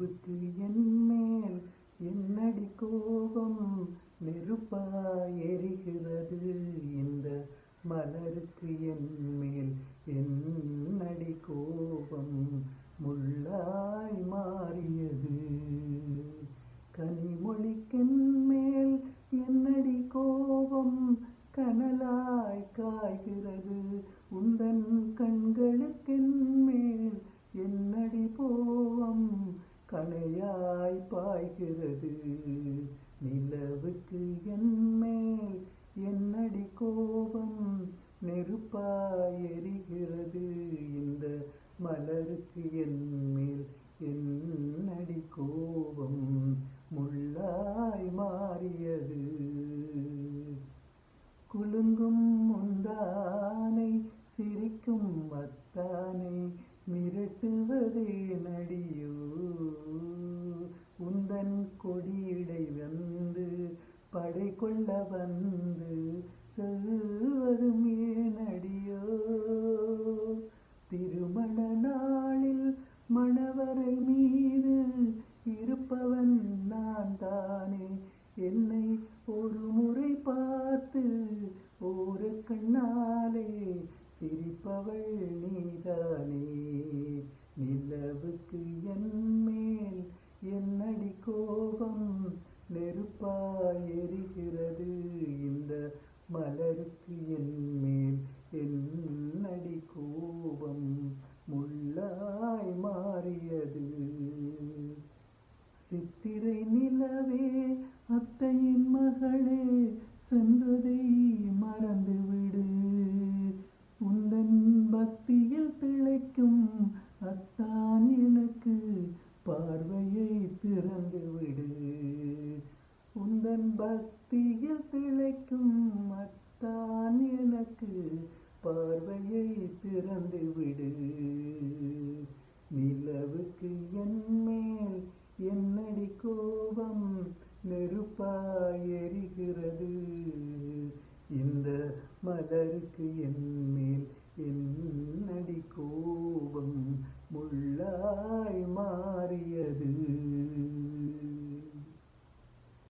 நிலவுக்கு என் மேல் என்னடி கோபம் நெருப்பாய் எரிகிறது இந்த மலருக்கு என் மேல் என்னடி கோபம் முள்ளாய் மாறியது கனிமொழிக்கென் மேல் என்னடி கோபம் கனலாய் காய்கிறது உந்தன் கண்களுக்கென் மேல் என்னடி கோபம் கணையாய் பாய்கிறது நிலவுக்கு என் மேல் என்னடி கோபம் நெருப்பாய் எரிகிறது இந்த மலருக்கு என் மேல் என்னடி கோபம் முள்ளாய் மாறியது குலுங்கும் முந்தானை சிரிக்கும் அத்தானை மிரட்டுவதே நடியோ உந்தன் கொடியிடை வந்து படை கொள்ள வந்து செல்வதும் ஏனடியோ திருமண நாளில் மணவரை மீது இருப்பவன் நான் தானே என்னை ஒரு முறை பார்த்து ஒரு கண்ணாலே சிரிப்பவள் நீதானே நிலவுக்கு என் மேல் என்னடி கோபம் நெருப்பாய் எரிகிறது இந்த மலருக்கு என் மேல் என்னடி கோபம் முள்ளாய் மாறியது சித்திரை நிலவே அத்தையின் மகளே சென்றதை மறந்துவிடு உந்தன் பக்தியில் திளைக்கும் அத்தான் எனக்கு பார்வையை திறந்துவிடு உந்தன் பக்தியில் திளைக்கும் அத்தான் எனக்கு பார்வையை திறந்துவிடு நிலவுக்கு என் மேல் என்னடி கோபம் நெருப்பாய் எரிகிறது இந்த மலருக்கு என்